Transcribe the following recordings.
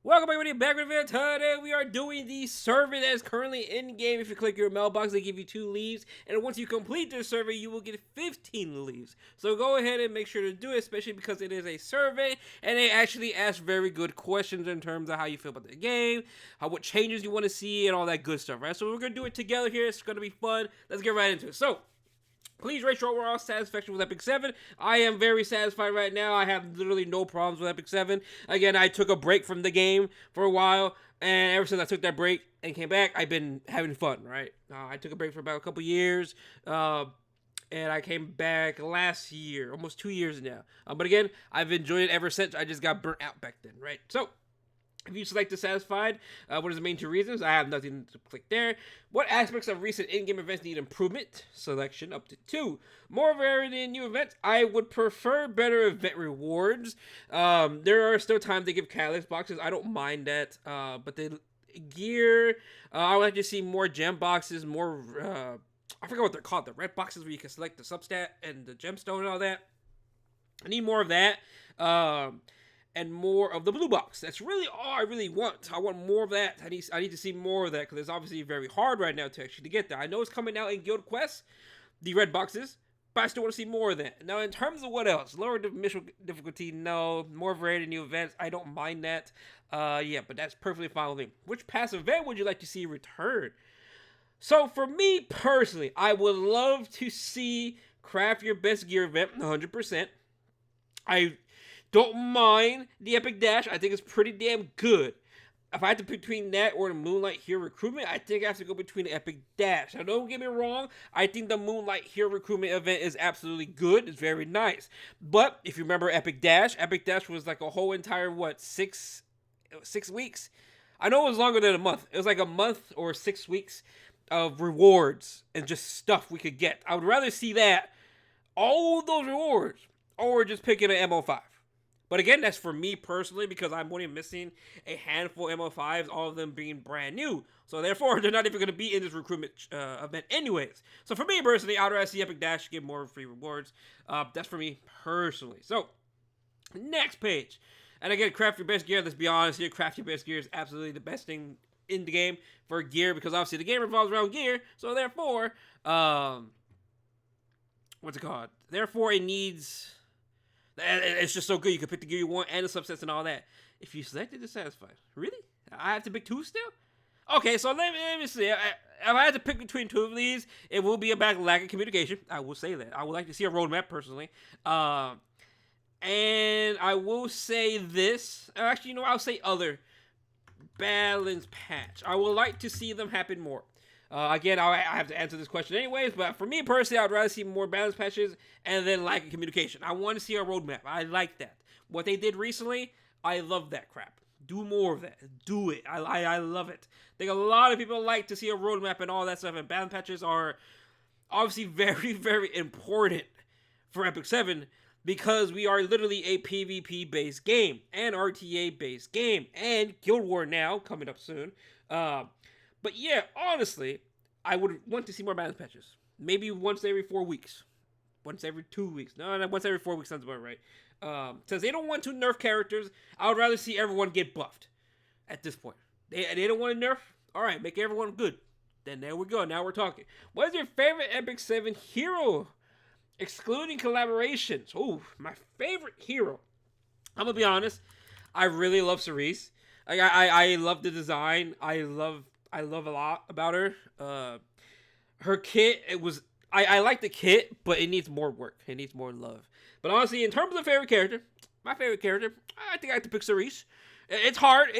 Welcome everybody back with a video. Today we are doing the survey that is currently in game. If you click your mailbox, they give you 2 leaves, and once you complete this survey, you will get 15 leaves. So go ahead and make sure to do it, especially because it is a survey, and they actually ask very good questions in terms of how you feel about the game, what changes you want to see, and all that good stuff, right? So we're gonna do it together here. It's gonna be fun. Let's get right into it. So, please rate your overall satisfaction with Epic 7. I am very satisfied right now. I have literally no problems with Epic 7. Again, I took a break from the game for a while, and ever since I took that break and came back, I've been having fun, right? I took a break for about a couple years, and I came back last year, almost 2 years now. But again, I've enjoyed it ever since. I just got burnt out back then, right? So, if you select dissatisfied, what is the main 2 reasons? I have nothing to click there. What aspects of recent in-game events need improvement? Selection up to 2. More variety in new events. I would prefer better event rewards. There are still times they give catalyst boxes. I don't mind that. But the gear, I would like to see more gem boxes, more, I forgot what they're called. The red boxes where you can select the substat and the gemstone and all that. I need more of that. And more of the blue box. That's really all I really want. I want more of that. I need to see more of that because it's obviously very hard right now to actually get there. I know it's coming out in Guild Quest, the red boxes, but I still want to see more of that. Now, in terms of what else, lower mission difficulty, no. More variety in new events, I don't mind that. Yeah, but that's perfectly fine with me. Which past event would you like to see return? So for me personally, I would love to see Craft Your Best Gear event 100%. I don't mind the Epic Dash. I think it's pretty damn good. If I had to pick between that or the Moonlight Hero Recruitment, I think I have to go between the Epic Dash. Now, don't get me wrong. I think the Moonlight Hero Recruitment event is absolutely good. It's very nice. But if you remember Epic Dash was like a whole entire, 6 weeks? I know it was longer than a month. It was like a month or 6 weeks of rewards and just stuff we could get. I would rather see that, all those rewards, or just picking an MO5. But again, that's for me personally because I'm only missing a handful of MO5s, all of them being brand new. So therefore, they're not even going to be in this recruitment event anyways. So for me personally, I'd rather see Epic Dash give more free rewards. That's for me personally. So, next page. And again, Craft Your Best Gear. Let's be honest here. Craft Your Best Gear is absolutely the best thing in the game for gear because obviously the game revolves around gear. So therefore, what's it called? Therefore, it needs... It's just so good. You can pick the gear you want and the subsets and all that. If you selected dissatisfied, really? I have to pick 2 still? Okay, so let me see. If I had to pick between 2 of these, it will be about lack of communication. I will say that. I would like to see a roadmap personally. And I will say this. Actually, I'll say other. Balance patch. I would like to see them happen more. Again, I have to answer this question anyways, but for me personally, I'd rather see more balance patches and then lack of communication. I want to see a roadmap. I like that. What they did recently, I love that crap. Do more of that. Do it. I love it. I think a lot of people like to see a roadmap and all that stuff, and balance patches are obviously very, very important for Epic 7 because we are literally a PvP-based game and RTA-based game and Guild War now coming up soon. But yeah, honestly, I would want to see more balance patches. Maybe once every 4 weeks. Once every 2 weeks. No, once every 4 weeks sounds about right. Since they don't want to nerf characters, I would rather see everyone get buffed at this point. They don't want to nerf? Alright, make everyone good. Then there we go. Now we're talking. What is your favorite Epic 7 hero? Excluding collaborations. Oh, my favorite hero. I'm going to be honest. I really love Cerise. I love the design. I love a lot about her. Her kit, I like the kit, but it needs more work. It needs more love. But honestly, in terms of favorite character, my favorite character, I think I have to pick Cerise. It's hard.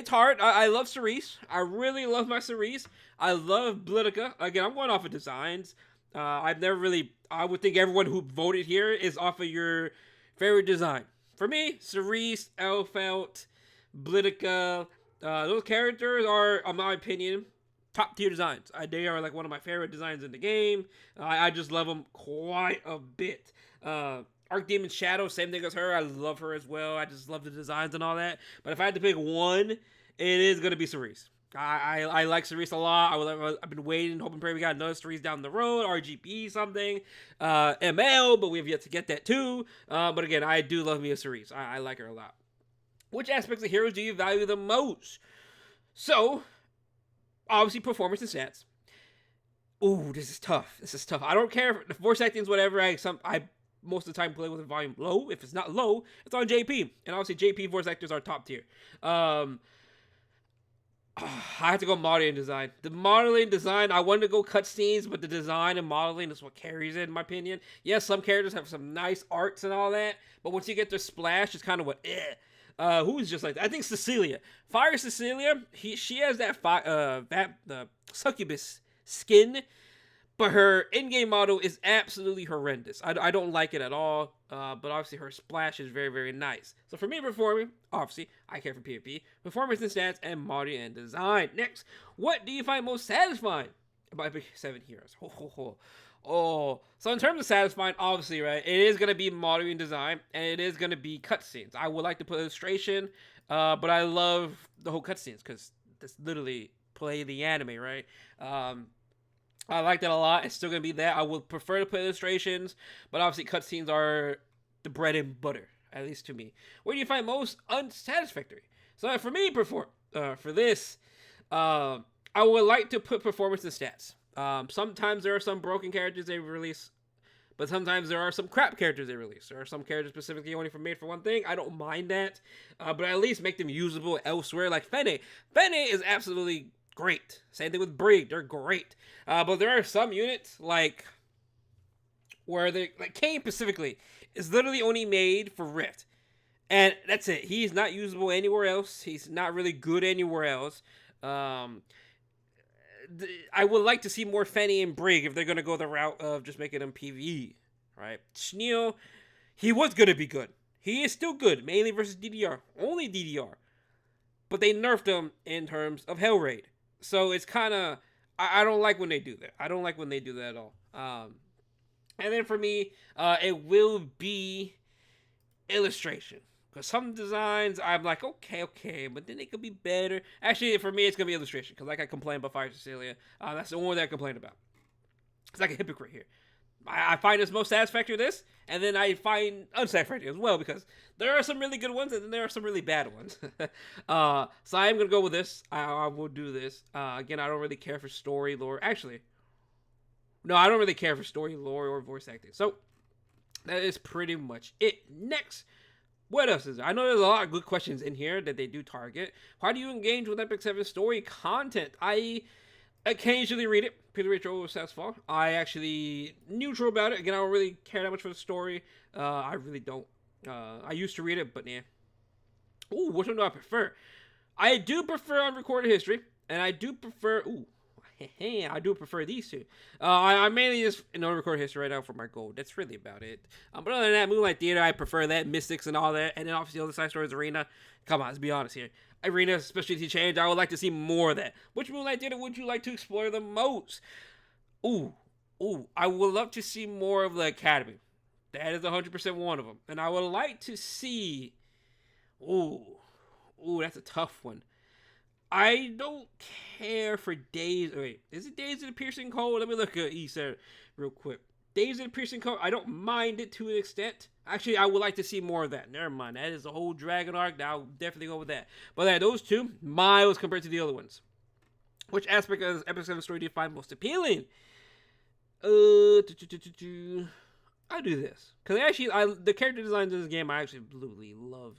I love Cerise. I really love my Cerise. I love Boudica. Again, I'm going off of designs. I've never really, I would think everyone who voted here is off of your favorite design. For me, Cerise, Elphelt, Boudica, those characters are, in my opinion, top tier designs. They are like one of my favorite designs in the game. I just love them quite a bit. Archdemon Shadow, same thing as her. I love her as well. I just love the designs and all that. But if I had to pick one, it is going to be Cerise. I like Cerise a lot. I've been waiting, hoping praying we got another Cerise down the road, RGB something, ML, but we have yet to get that too. But again, I do love me a Cerise. I like her a lot. Which aspects of heroes do you value the most? So, obviously, performance and stats. Ooh, this is tough. This is tough. I don't care if the voice acting is whatever. I most of the time play with the volume low. If it's not low, it's on JP. And obviously, JP voice actors are top tier. I have to go modeling design. The modeling design, I wanted to go cutscenes, but the design and modeling is what carries it, in my opinion. Yes, some characters have some nice arts and all that, but once you get their splash, it's kind of what, who is just like that? I think Cecilia. Fire Cecilia, she has that succubus skin, but her in-game model is absolutely horrendous. I don't like it at all, but obviously her splash is very, very nice. So for me, performing, obviously, I care for PvP, performance and stats, and modeling and design. Next, what do you find most satisfying about Epic 7 Heroes? So in terms of satisfying, obviously, right, it is going to be modeling and design, and it is going to be cutscenes. I would like to put illustration, but I love the whole cutscenes, because that's literally play the anime, right? I like that a lot. It's still going to be that. I would prefer to put illustrations, but obviously cutscenes are the bread and butter, at least to me. Where do you find most unsatisfactory? So for me, for this, I would like to put performance and stats. Sometimes there are some broken characters they release, but sometimes there are some crap characters they release. There are some characters specifically only made for one thing. I don't mind that, but at least make them usable elsewhere. Like Fene. Fene is absolutely great. Same thing with Brig. They're great. But there are some units, like, where they, like Kayn specifically, is literally only made for Rift. And that's it. He's not usable anywhere else. He's not really good anywhere else. I would like to see more Fene and Brig if they're going to go the route of just making them PvE, right? Schneel, he was going to be good. He is still good, mainly versus DDR. Only DDR. But they nerfed him in terms of Hell Raid. So it's kind of, I don't like when they do that. I don't like when they do that at all. And then for me, it will be illustration. Because some designs, I'm like, okay, but then they could be better. Actually, for me, it's going to be illustration. Because like I complained about Fire Cecilia, that's the only one that I complained about. It's like a hypocrite here. I find this most satisfactory this, and then I find unsatisfactory as well, because there are some really good ones, and then there are some really bad ones. So I am going to go with this. I will do this. Again, I don't really care for story, lore. Actually, no, I don't really care for story, lore, or voice acting. So that is pretty much it. Next, what else is there? I know there's a lot of good questions in here that they do target. How do you engage with Epic 7 story content? I occasionally read it. Peter Rachel Sassfall. I actually neutral about it. Again, I don't really care that much for the story. I really don't. I used to read it, but yeah. Ooh, which one do I prefer? I do prefer Unrecorded History, and I do prefer. I do prefer these two. I mainly just in Unrecorded History right now for my gold. That's really about it. But other than that, Moonlight Theater, I prefer that. Mystics and all that, and then obviously the other side stories, Arena. Come on, let's be honest here. Arena specialty change. I would like to see more of that. Which Moonlight Theater would you like to explore the most? Ooh, I would love to see more of the Academy. That is 100% one of them. And I would like to see. Ooh, that's a tough one. I don't care for Days. Wait, is it Days of the Piercing Cold? Let me look at Easter real quick. Days of the Piercing Cold. I don't mind it to an extent. Actually, I would like to see more of that. Never mind. That is a whole Dragon arc. I'll definitely go with that. But yeah, those two, miles compared to the other ones. Which aspect of Epic 7 story do you find most appealing? I do this. Because actually, the character designs in this game, I actually absolutely love.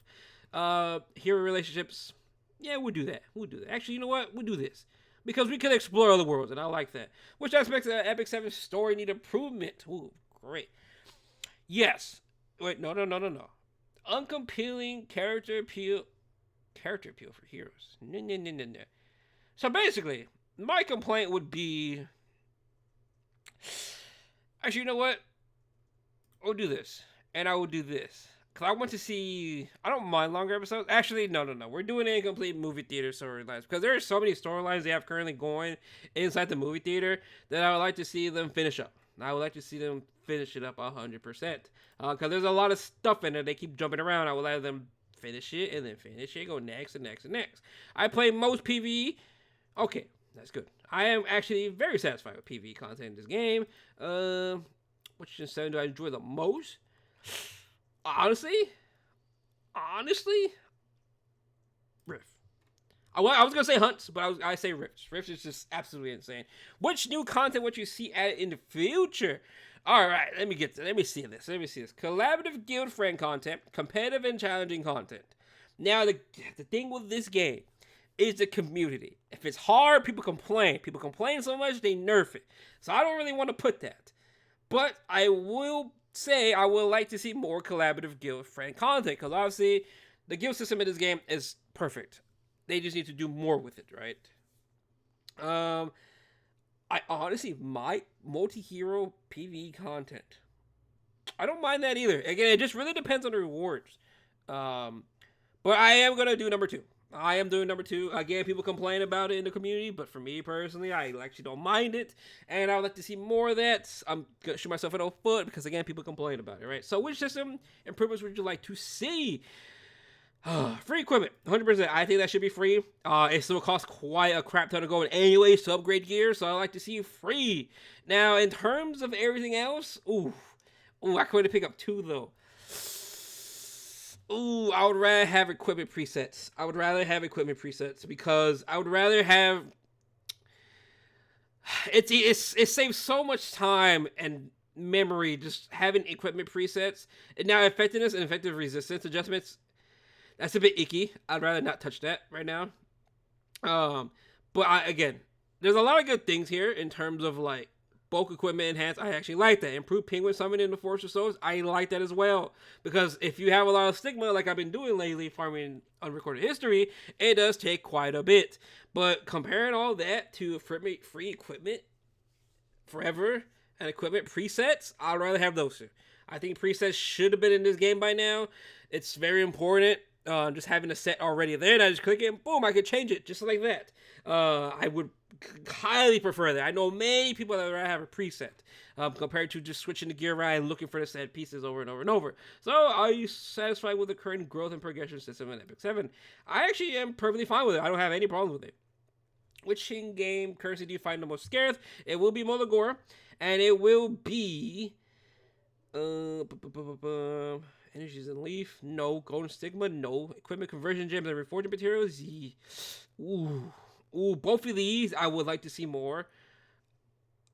Hero relationships. Yeah, we'll do that. Actually, you know what? We'll do this. Because we can explore other worlds, and I like that. Which aspects of Epic 7 story need improvement? Ooh, great. Yes. Wait, no. Uncompelling character appeal for heroes. No. So basically, my complaint would be... Actually, you know what? We'll do this. And I will do this. Because I want to see... I don't mind longer episodes. Actually, no. We're doing a complete movie theater storylines. Because there are so many storylines they have currently going inside the movie theater that I would like to see them finish up. I would like to see them finish it up 100%. Because there's a lot of stuff in there. They keep jumping around. I would let them finish it and then finish it. Go next and next and next. I play most PvE. Okay, that's good. I am actually very satisfied with PvE content in this game. Which instead do I enjoy the most? Honestly, Rift. I was gonna say hunts, but I say rifts. Rifts is just absolutely insane. Which new content would you see added in the future? All right, let me see this. Collaborative guild friend content, competitive and challenging content. Now the thing with this game is the community. If it's hard, people complain. People complain so much they nerf it. So I don't really want to put that. But I will say I would like to see more collaborative guild friend content, because obviously the guild system in this game is perfect. They just need to do more with it, right? I honestly might multi-hero PvE content. I don't mind that either. Again, it just really depends on the rewards. But I am gonna do number 2. I am doing number 2. Again, people complain about it in the community, but for me personally, I actually don't mind it, and I would like to see more of that. I'm gonna shoot myself in the foot because again, people complain about it, right? So, which system improvements would you like to see? Free equipment, 100%. I think that should be free. It still costs quite a crap ton of gold anyways to upgrade gear, so I like to see free. Now, in terms of everything else, I couldn't pick up 2 though. I would rather have equipment presets. Because I would rather have. It saves so much time and memory just having equipment presets. And now effectiveness and effective resistance adjustments. That's a bit icky. I'd rather not touch that right now. But again, there's a lot of good things here in terms of like bulk equipment enhanced. I actually like that. Improved penguin summon in the Forest of Souls. I like that as well. Because if you have a lot of stigma like I've been doing lately, farming unrecorded history, it does take quite a bit. But comparing all that to free equipment forever and equipment presets, I'd rather have those 2. I think presets should have been in this game by now. It's very important. Just having a set already there, and I just click it and boom, I could change it just like that. I would highly prefer that. I know many people that would rather have a preset compared to just switching the gear around and looking for the set pieces over and over and over. So, are you satisfied with the current growth and progression system in Epic 7? I actually am perfectly fine with it. I don't have any problems with it. Which in-game currency do you find the most scarce? It will be Molagora, and it will be Energies and Leaf, no. Golden Stigma, no. Equipment conversion gems and reforging materials, both of these I would like to see more.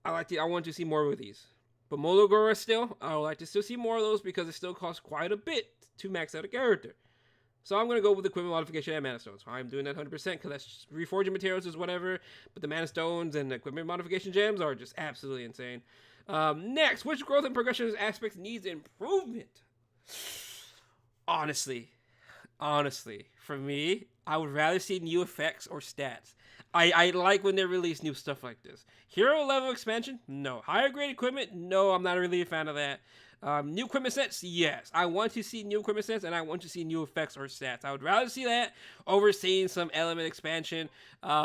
I want to see more with these. But Molagora still, I would like to still see more of those because it still costs quite a bit to max out a character. So I'm going to go with equipment modification and mana stones. I'm doing that 100% because that's reforging materials is whatever. But the mana stones and equipment modification gems are just absolutely insane. Next, which growth and progression aspects needs improvement? Honestly, for me, I would rather see new effects or stats. I like when they release new stuff like this. Hero level expansion? No. Higher grade equipment? No, I'm not really a fan of that. New equipment sets? Yes. I want to see new equipment sets, and I want to see new effects or stats. I would rather see that over seeing some element expansion,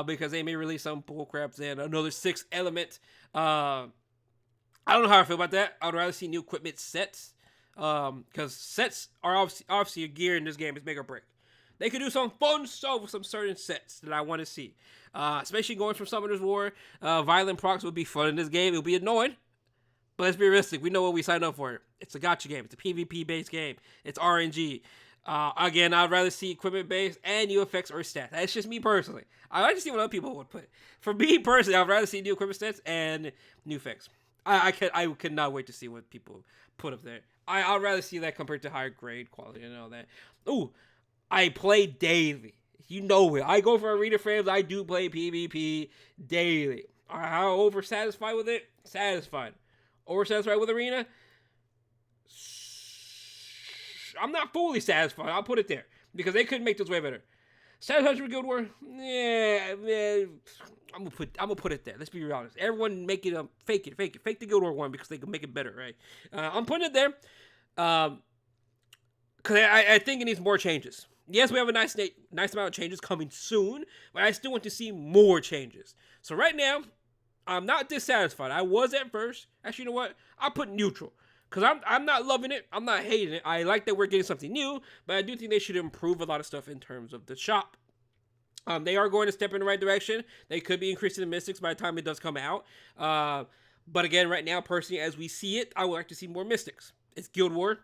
because they may release some bullcrap and another 6 element. I don't know how I feel about that. I would rather see new equipment sets. Because sets are obviously a gear in this game is make or break. They could do some fun stuff with some certain sets that I want to see. Especially going from Summoner's War. Violent procs would be fun in this game. It would be annoying. But let's be realistic. We know what we signed up for. It's a gacha game. It's a PvP-based game. It's RNG. Again, I'd rather see equipment-based and new effects or stats. That's just me personally. I like to see what other people would put. For me personally, I'd rather see new equipment stats and new effects. I could not wait to see what people put up there. I'd rather see that compared to higher grade quality and all that. Ooh, I play daily. You know it. I go for arena frames. I do play PvP daily. How oversatisfied with it? Satisfied. Oversatisfied with arena? I'm not fully satisfied. I'll put it there because they could make this way better. Satisfied with Guild War? Yeah, I'm gonna put it there. Let's be honest. Everyone make it fake the Guild War one because they can make it better, right? I'm putting it there because I think it needs more changes. Yes, we have a nice amount of changes coming soon, but I still want to see more changes. So right now, I'm not dissatisfied. I was at first. Actually, you know what? I'll put neutral. Because I'm not loving it. I'm not hating it. I like that we're getting something new, but I do think they should improve a lot of stuff in terms of the shop. They are going to step in the right direction. They could be increasing the mystics by the time it does come out. But again, right now, personally, as we see it, I would like to see more mystics. It's Guild War.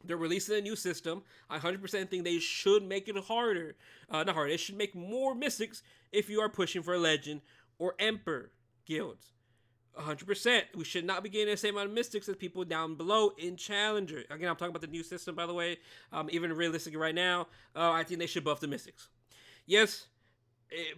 They're releasing a new system. I 100% think they should make it harder. Not harder. They should make more mystics if you are pushing for legend or emperor guilds. 100%. We should not be getting the same amount of mystics as people down below in Challenger. Again, I'm talking about the new system, by the way. Even realistically right now, I think they should buff the mystics. Yes,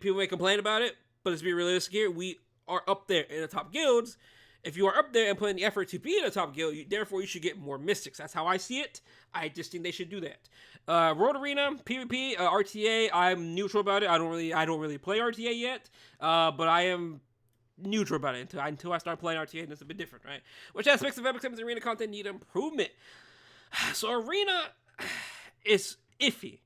people may complain about it, but let's be realistic here. We are up there in the top guilds. If you are up there and putting the effort to be in a top guild, therefore you should get more mystics. That's how I see it. I just think they should do that. World Arena, PvP, RTA. I'm neutral about it. I don't really play RTA yet, but I am neutral about it until I start playing RTA, and it's a bit different, right? Which aspects of Epic Seven's arena content need improvement? So arena is iffy.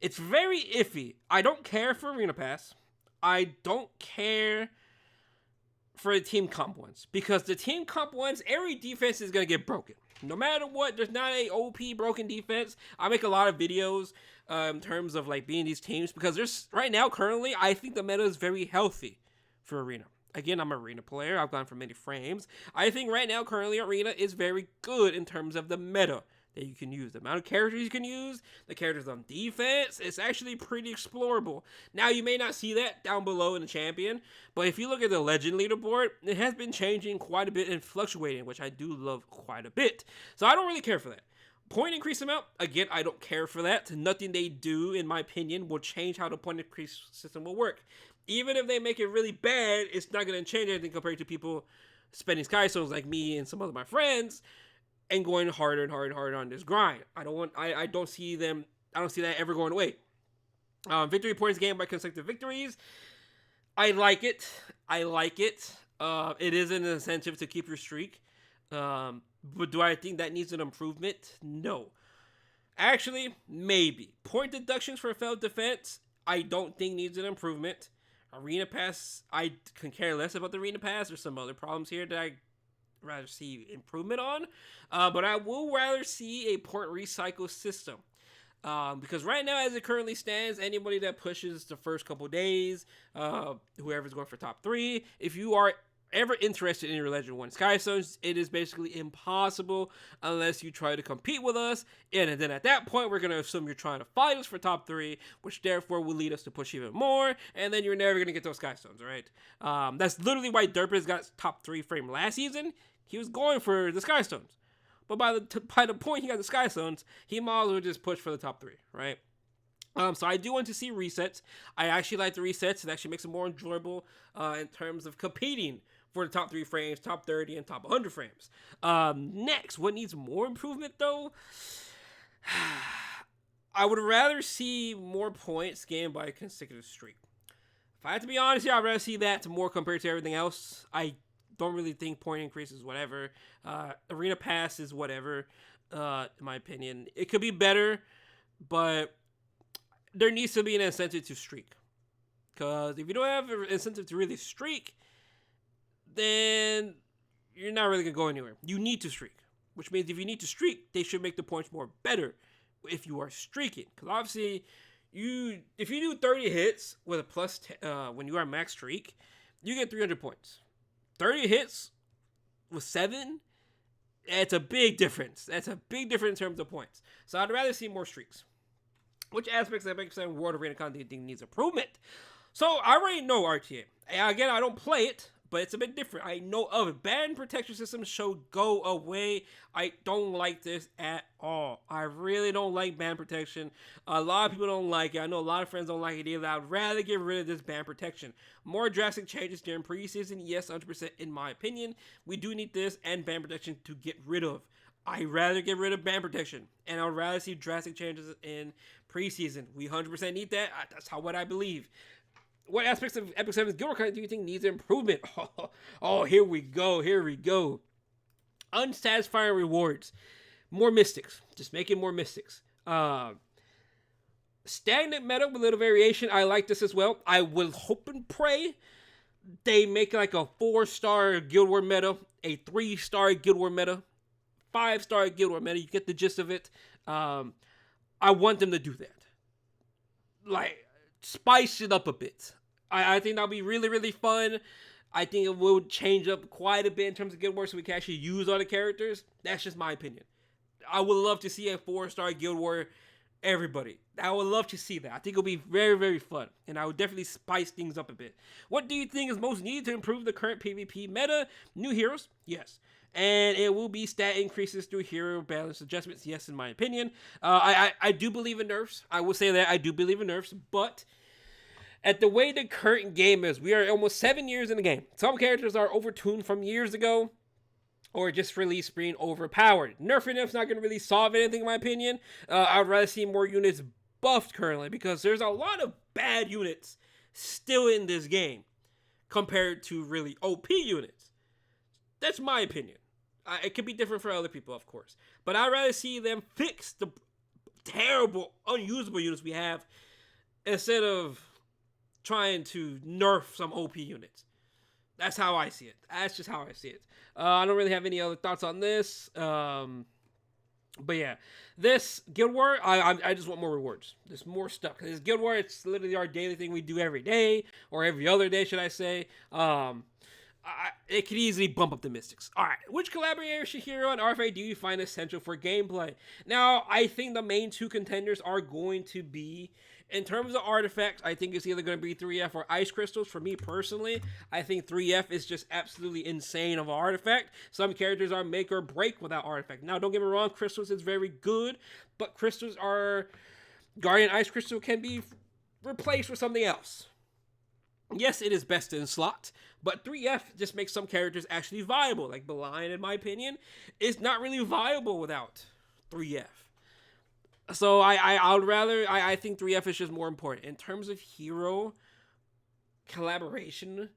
It's very iffy. I don't care for Arena Pass. I don't care for the team comp ones, because the team comp ones, every defense is going to get broken. No matter what, there's not a OP broken defense. I make a lot of videos in terms of like being these teams, because there's right now currently I think the meta is very healthy for Arena. Again, I'm an Arena player. I've gone for many frames. I think right now currently Arena is very good in terms of the meta that you can use. The amount of characters you can use, the characters on defense, it's actually pretty explorable. Now, you may not see that down below in the champion, but if you look at the legend leaderboard, it has been changing quite a bit and fluctuating, which I do love quite a bit. So I don't really care for that. Point increase amount, again, I don't care for that. Nothing they do, in my opinion, will change how the point increase system will work. Even if they make it really bad, it's not going to change anything compared to people spending Sky Stones like me and some of my friends, and going harder and harder and harder on this grind. I don't see that ever going away. Victory points gained by consecutive victories. I like it. It is an incentive to keep your streak. But do I think that needs an improvement? No. Actually, maybe. Point deductions for failed defense, I don't think needs an improvement. Arena Pass, I can care less about the Arena Pass. There's some other problems here that I rather see improvement on, but I will rather see a point recycle system, because right now, as it currently stands, anybody that pushes the first couple days, whoever's going for top 3, if you are ever interested in your Legend 1 Skystones, it is basically impossible unless you try to compete with us, and then at that point, we're going to assume you're trying to fight us for top 3, which therefore will lead us to push even more, and then you're never going to get those Skystones, right? That's literally why Derpus got top 3 frame last season. He was going for the Skystones, but by the point he got the Skystones, he might as well just push for the top 3, right? So I do want to see resets. I actually like the resets. It actually makes it more enjoyable in terms of competing for the top 3 frames, top 30, and top 100 frames. Next, what needs more improvement, though? I would rather see more points gained by a consecutive streak. If I have to be honest here, I'd rather see that more compared to everything else. I don't really think point increase is whatever. Arena Pass is whatever, in my opinion. It could be better, but there needs to be an incentive to streak. Because if you don't have an incentive to really streak, then you're not really going to go anywhere. You need to streak. Which means if you need to streak, they should make the points more better if you are streaking. Because obviously, if you do 30 hits with a plus, when you are max streak, you get 300 points. 30 hits with 7, that's a big difference. That's a big difference in terms of points. So I'd rather see more streaks. Which aspects of Epic 7 World Arena content needs improvement? So I already know RTA. Again, I don't play it, but it's a bit different. I know of it. Ban protection systems should go away. I don't like this at all. I really don't like ban protection. A lot of people don't like it. I know a lot of friends don't like it either. I'd rather get rid of this ban protection. More drastic changes during preseason. Yes, 100% in my opinion. We do need this and ban protection to get rid of. I'd rather get rid of ban protection, and I'd rather see drastic changes in preseason. We 100% need that. That's what I believe. What aspects of Epic 7's Guild Wars content do you think needs improvement? Oh, here we go. Unsatisfying rewards. More mystics. Just make it more mystics. Stagnant meta with little variation. I like this as well. I will hope and pray they make like a 4-star Guild War meta, a 3-star Guild War meta, 5-star Guild War meta. You get the gist of it. I want them to do that. Like, spice it up a bit. I think that'll be really, really fun. I think it will change up quite a bit in terms of Guild Wars so we can actually use all the characters. That's just my opinion. I would love to see a 4-star Guild War everybody. I would love to see that. I think it'll be very, very fun, and I would definitely spice things up a bit. What do you think is most needed to improve the current PvP meta? New heroes? Yes. And it will be stat increases through hero balance adjustments. Yes, in my opinion. I do believe in nerfs. I will say that I do believe in nerfs, but at the way the current game is, we are almost 7 years in the game. Some characters are overtuned from years ago, or just release being overpowered. Nerfing them's not going to really solve anything, in my opinion. I'd rather see more units buffed currently, because there's a lot of bad units still in this game compared to really OP units. That's my opinion. It could be different for other people, of course. But I'd rather see them fix the terrible, unusable units we have instead of trying to nerf some OP units. That's how I see it. That's just how I see it. I don't really have any other thoughts on this. But yeah, this Guild War, I just want more rewards. There's more stuff. This Guild War, it's literally our daily thing we do every day, or every other day, should I say. It could easily bump up the Mystics. All right, which collaboration hero and RFA do you find essential for gameplay? Now, I think the main two contenders are going to be, in terms of artifacts, I think it's either going to be 3F or Ice Crystals. For me personally, I think 3F is just absolutely insane of an artifact. Some characters are make or break without artifact. Now, don't get me wrong, Crystals is very good, but Crystals are... Guardian Ice Crystal can be replaced with something else. Yes, it is best in slot, but 3F just makes some characters actually viable. Like Belian, in my opinion, is not really viable without 3F. So I think 3F is just more important. In terms of hero collaboration,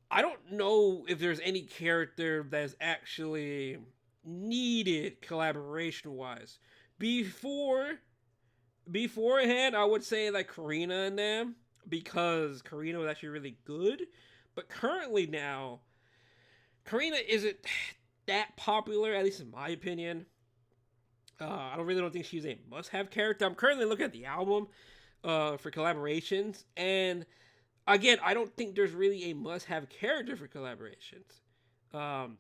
I don't know if there's any character that's actually needed collaboration-wise. Beforehand, I would say like Karina and them, because Karina was actually really good. But currently now, Karina isn't that popular, at least in my opinion. I don't think she's a must-have character. I'm currently looking at the album for collaborations, and again, I don't think there's really a must-have character for collaborations.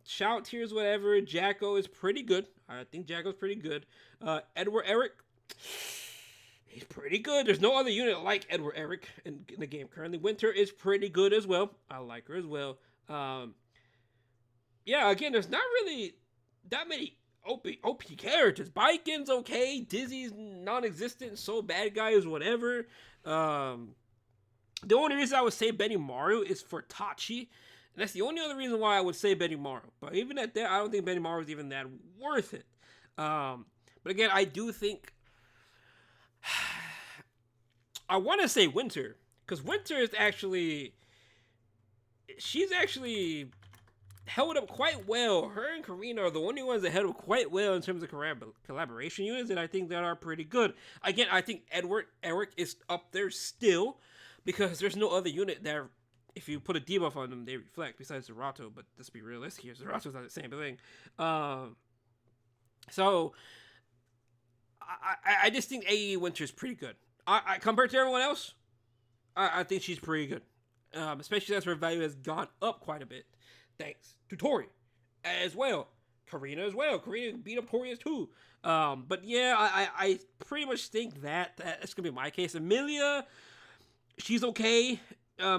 Shout Tears, whatever. Jacko is pretty good. I think Jacko's pretty good. Edward Eric, he's pretty good. There's no other unit like Edward Eric in the game currently. Winter is pretty good as well. I like her as well. Yeah, again, there's not really that many OP characters. Biken's okay. Dizzy's non-existent. So Bad Guy is whatever. The only reason I would say Benimaru is for Tachi. And that's the only other reason why I would say Benimaru. But even at that, I don't think Benimaru is even that worth it. But again, I do think... I want to say Winter. Because Winter is actually... She's actually... held up quite well. Her and Karina are the only ones that held up quite well in terms of collaboration units, and I think that are pretty good. Again, I think Eric is up there still, because there's no other unit that, if you put a debuff on them, they reflect, besides Zerato, but let's be realistic here, Zerato's not the same thing. So, I just think AE Winter's pretty good. I compared to everyone else, I think she's pretty good. Especially as her value has gone up quite a bit. Thanks to Tori as well. Karina as well. Karina beat up Tori too. But yeah, I pretty much think that's going to be my case. Emilia, she's okay.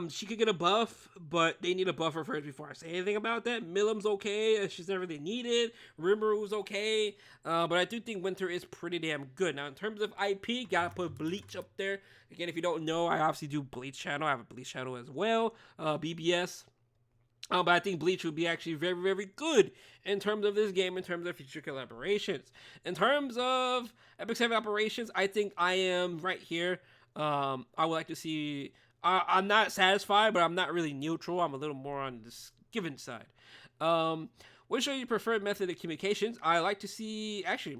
She could get a buff, but they need a buffer first before I say anything about that. Milim's okay. She's never really needed. Rimmeru's okay. But I do think Winter is pretty damn good. Now, in terms of IP, gotta put Bleach up there. Again, if you don't know, I obviously do Bleach channel. I have a Bleach channel as well. BBS. But I think Bleach would be actually very, very good in terms of this game, in terms of future collaborations. In terms of Epic 7 operations, I think I am right here. I would like to see... I'm not satisfied, but I'm not really neutral. I'm a little more on this given side. Which are your preferred method of communications? I like to see... Actually,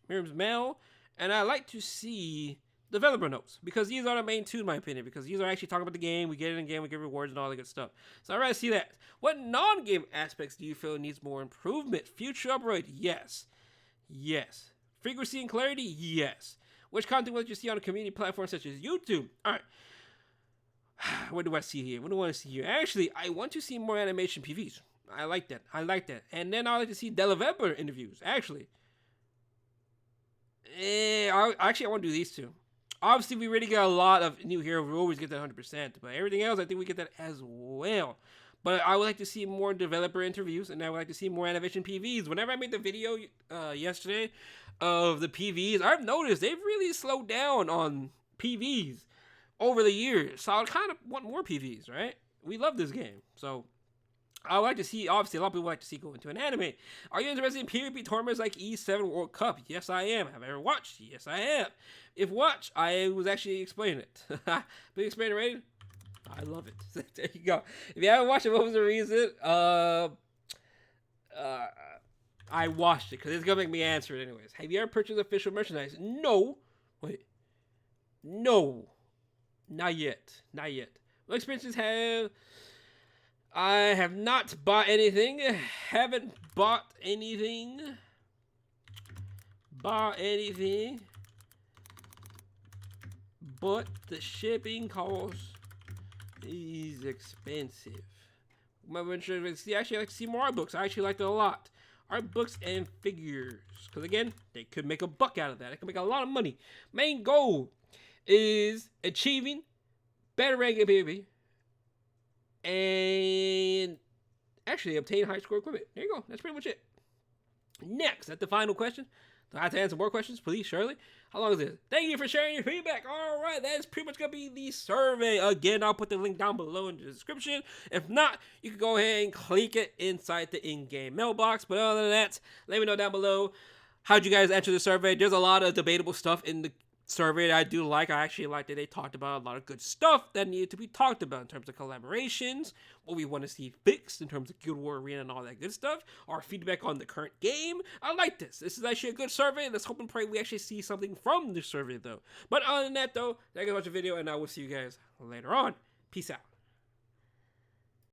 Miriam's mail. And I like to see... developer notes, because these are the main two in my opinion, because these are actually talking about the game, we get it in game, we get rewards and all that good stuff. So I'd rather see that. What non-game aspects do you feel needs more improvement? Future upgrade? Yes. Frequency and clarity? Yes. Which content would you see on a community platform such as YouTube? Alright. What do I see here? What do I want to see here? Actually, I want to see more animation PVs. I like that. And then I like to see developer interviews, actually. I want to do these two. Obviously, we already get a lot of new heroes. We always get that 100%. But everything else, I think we get that as well. But I would like to see more developer interviews, and I would like to see more animation PVs. Whenever I made the video yesterday of the PVs, I've noticed they've really slowed down on PVs over the years. So I kind of want more PVs, right? We love this game. So I would like to see, obviously, a lot of people like to see go into an anime. Are you interested in PvP tournaments like E7 World Cup? Yes, I am. Have I ever watched? Yes, I have. If watch, I was actually explaining it. Big explainer rating? I love it. There you go. If you haven't watched it, what was the reason? I watched it because it's gonna make me answer it anyways. Have you ever purchased official merchandise? No. Wait. No. Not yet. Not yet. What experiences have I have not bought anything. Haven't bought anything. Bought anything. But the shipping cost is expensive. See, actually, I like to see more art books. I actually liked it a lot. Art books and figures. Because again, they could make a buck out of that. They could make a lot of money. Main goal is achieving better rank in PvP. And actually obtain high score equipment. There you go. That's pretty much it. Next, at the final question. Do I have to answer more questions, please, Shirley? How long is this? Thank you for sharing your feedback. All right, that is pretty much going to be the survey. Again, I'll put the link down below in the description. If not, you can go ahead and click it inside the in-game mailbox. But other than that, let me know down below. How'd you guys answer the survey? There's a lot of debatable stuff in the survey that I do like. I actually like that they talked about a lot of good stuff that needed to be talked about in terms of collaborations, what we want to see fixed in terms of Guild War Arena and all that good stuff, our feedback on the current game. I like this. This is actually a good survey. Let's hope and pray we actually see something from this survey though. But other than that though, thank you for watching the video and I will see you guys later on. Peace out.